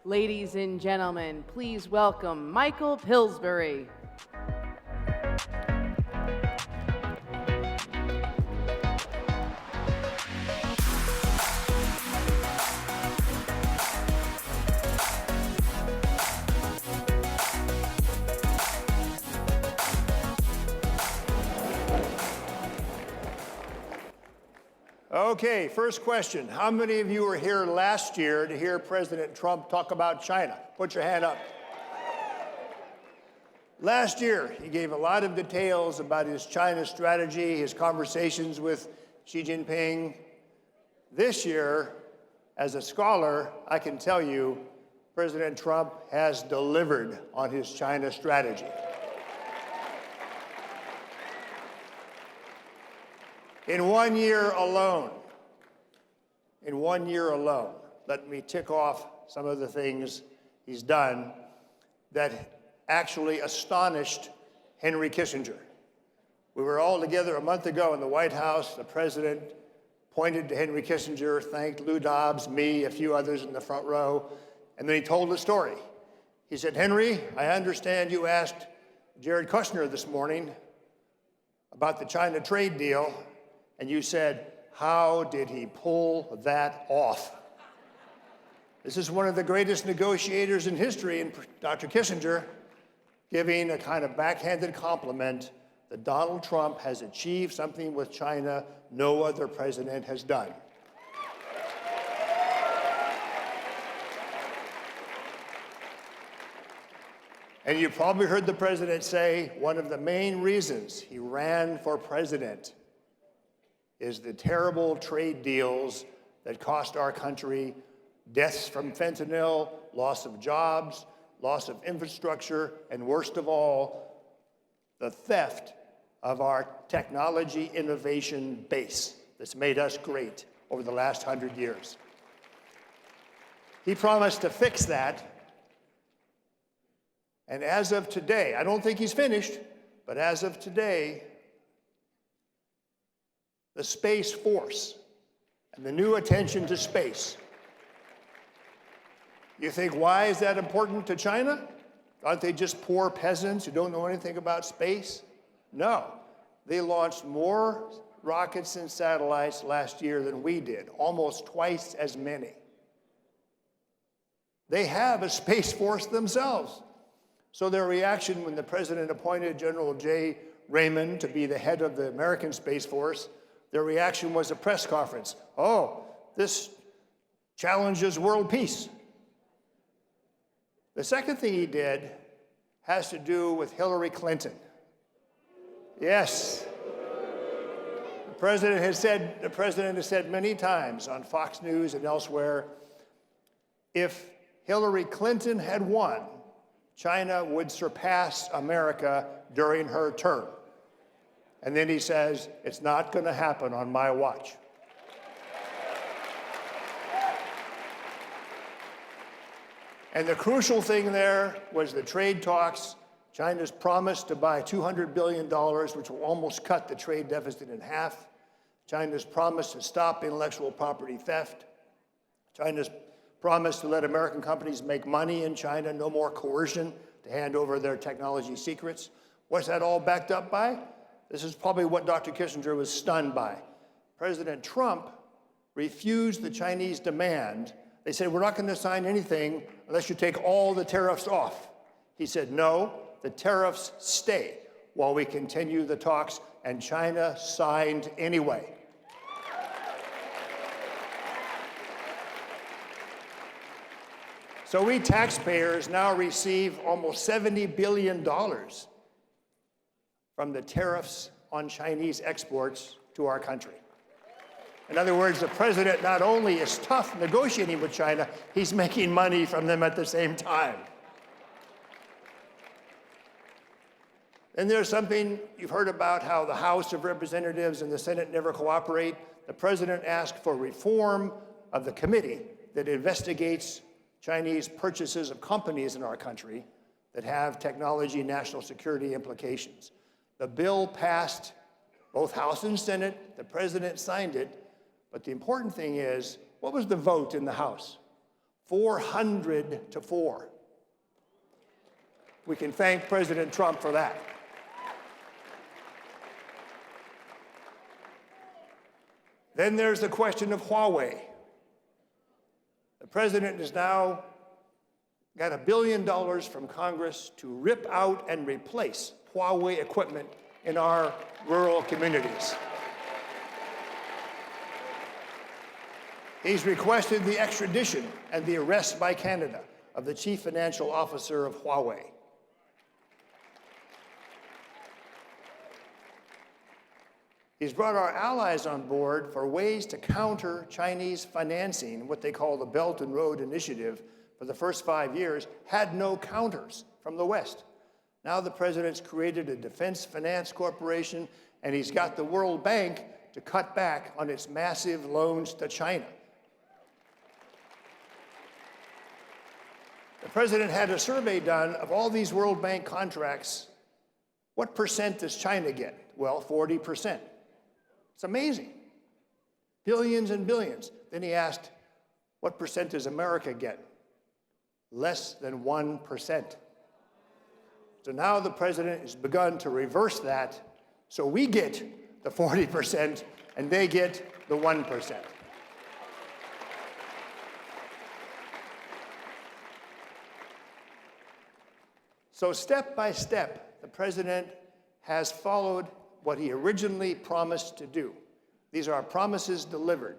Ladies and gentlemen, please welcome Micheal Pillsbury. Okay, first question. How many of you were here last year to hear President Trump talk about China? Put your hand up. Last year, he gave a lot of details about his China strategy, his conversations with Xi Jinping. This year, as a scholar, I can tell you, President Trump has delivered on his China strategy. In 1 year alone, let me tick off some of the things he's done that actually astonished Henry Kissinger. We were all together a month ago in the White House. The president pointed to Henry Kissinger, thanked Lou Dobbs, me, a few others in the front row, and then he told a story. He said, "Henry, I understand you asked Jared Kushner this morning about the China trade deal, and you said, how did he pull that off?" This is one of the greatest negotiators in history, and Dr. Kissinger giving a kind of backhanded compliment that Donald Trump has achieved something with China no other president has done. And you probably heard the president say one of the main reasons he ran for president is the terrible trade deals that cost our country deaths from fentanyl, loss of jobs, loss of infrastructure, and worst of all, the theft of our technology innovation base that's made us great over the last 100 years. He promised to fix that, and as of today, I don't think he's finished, but as of today, the Space Force and the new attention to space. You think, why is that important to China? Aren't they just poor peasants who don't know anything about space? No, they launched more rockets and satellites last year than we did, almost twice as many. They have a Space Force themselves. So their reaction when the president appointed General J. Raymond to be the head of the American Space Force, their reaction was a press conference. Oh, this challenges world peace. The second thing he did has to do with Hillary Clinton. Yes. The president has said many times on Fox News and elsewhere, if Hillary Clinton had won, China would surpass America during her term. And then he says, it's not going to happen on my watch. And the crucial thing there was the trade talks. China's promise to buy $200 billion, which will almost cut the trade deficit in half. China's promise to stop intellectual property theft. China's promise to let American companies make money in China, no more coercion to hand over their technology secrets. What's that all backed up by? This is probably what Dr. Kissinger was stunned by. President Trump refused the Chinese demand. They said, we're not going to sign anything unless you take all the tariffs off. He said, no, the tariffs stay while we continue the talks, and China signed anyway. So we taxpayers now receive almost $70 billion from the tariffs on Chinese exports to our country. In other words, the president not only is tough negotiating with China, he's making money from them at the same time. And there's something you've heard about how the House of Representatives and the Senate never cooperate. The president asked for reform of the committee that investigates Chinese purchases of companies in our country that have technology and national security implications. The bill passed both House and Senate. The president signed it. But the important thing is, what was the vote in the House? 400-4. We can thank President Trump for that. Then there's the question of Huawei. The president has now got $1 billion from Congress to rip out and replace Huawei equipment in our rural communities. He's requested the extradition and the arrest by Canada of the chief financial officer of Huawei. He's brought our allies on board for ways to counter Chinese financing. What they call the Belt and Road Initiative for the first 5 years had no counters from the West. Now the president's created a defense finance corporation, and he's got the World Bank to cut back on its massive loans to China. The president had a survey done of all these World Bank contracts. What percent does China get? Well, 40%. It's amazing. Billions and billions. Then he asked, what percent does America get? Less than 1%. So now the president has begun to reverse that, so we get the 40% and they get the 1%. So step by step, the president has followed what he originally promised to do. These are promises delivered.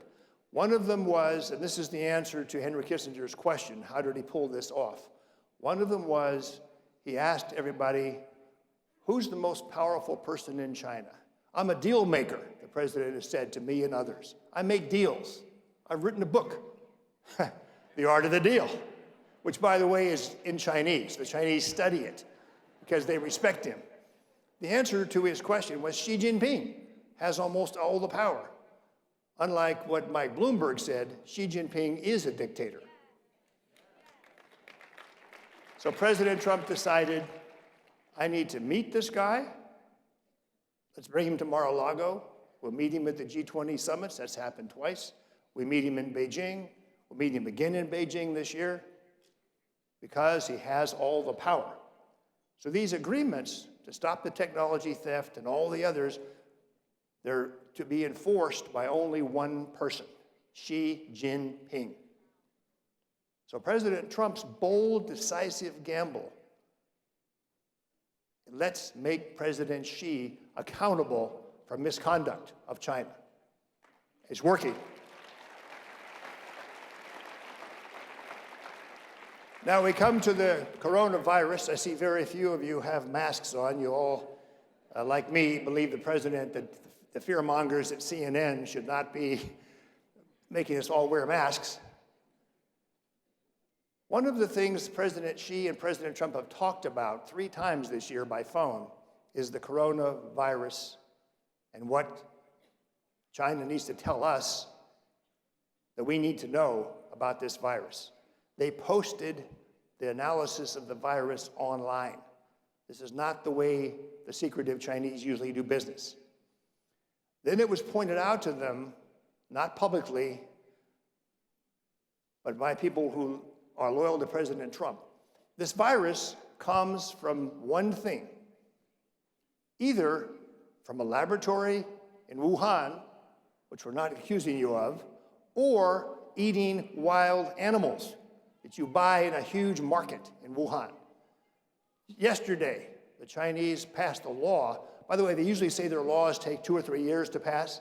One of them was, and this is the answer to Henry Kissinger's question, how did he pull this off? One of them was, he asked everybody, who's the most powerful person in China? I'm a deal maker, the president has said to me and others. I make deals. I've written a book, The Art of the Deal, which, by the way, is in Chinese. The Chinese study it because they respect him. The answer to his question was Xi Jinping has almost all the power. Unlike what Mike Bloomberg said, Xi Jinping is a dictator. So President Trump decided, I need to meet this guy. Let's bring him to Mar-a-Lago. We'll meet him at the G20 summits. That's happened twice. We meet him in Beijing. We'll meet him again in Beijing this year because he has all the power. So these agreements to stop the technology theft and all the others, they're to be enforced by only one person, Xi Jinping. So President Trump's bold, decisive gamble, let's make President Xi accountable for misconduct of China. It's working. Now we come to the coronavirus. I see very few of you have masks on. You all, like me, believe the president that the fearmongers at CNN should not be making us all wear masks. One of the things President Xi and President Trump have talked about 3 times this year by phone is the coronavirus and what China needs to tell us that we need to know about this virus. They posted the analysis of the virus online. This is not the way the secretive Chinese usually do business. Then it was pointed out to them, not publicly, but by people who are loyal to President Trump. This virus comes from one thing, either from a laboratory in Wuhan, which we're not accusing you of, or eating wild animals that you buy in a huge market in Wuhan. Yesterday, the Chinese passed a law. By the way, they usually say their laws take 2 or 3 years to pass.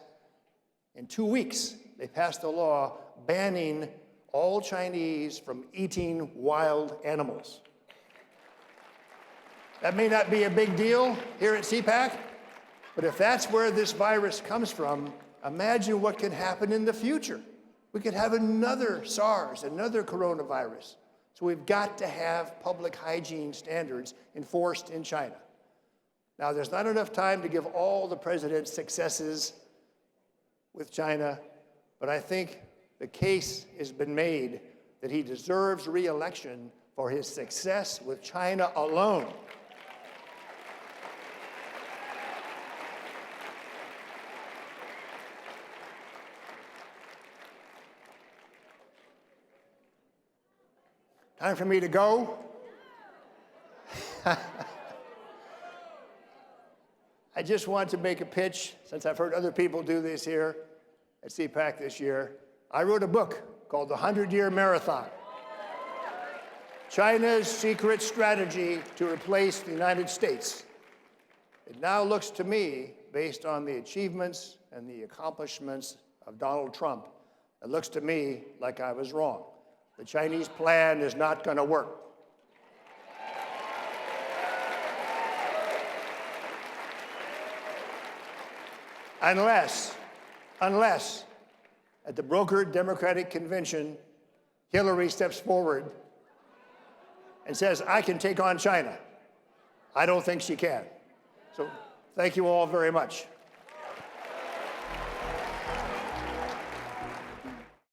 In 2 weeks, they passed a law banning all Chinese from eating wild animals. That may not be a big deal here at CPAC, but if that's where this virus comes from, imagine what can happen in the future. We could have another SARS, another coronavirus. So we've got to have public hygiene standards enforced in China. Now, there's not enough time to give all the president's successes with China, but I think the case has been made that he deserves re-election for his success with China alone. Time for me to go. I just want to make a pitch, since I've heard other people do this here at CPAC this year. I wrote a book called The 100-Year Marathon: China's Secret Strategy to Replace the United States. It now looks to me, based on the achievements and the accomplishments of Donald Trump, it looks to me like I was wrong. The Chinese plan is not going to work. Unless at the brokered Democratic convention, Hillary steps forward and says, I can take on China. I don't think she can. So thank you all very much.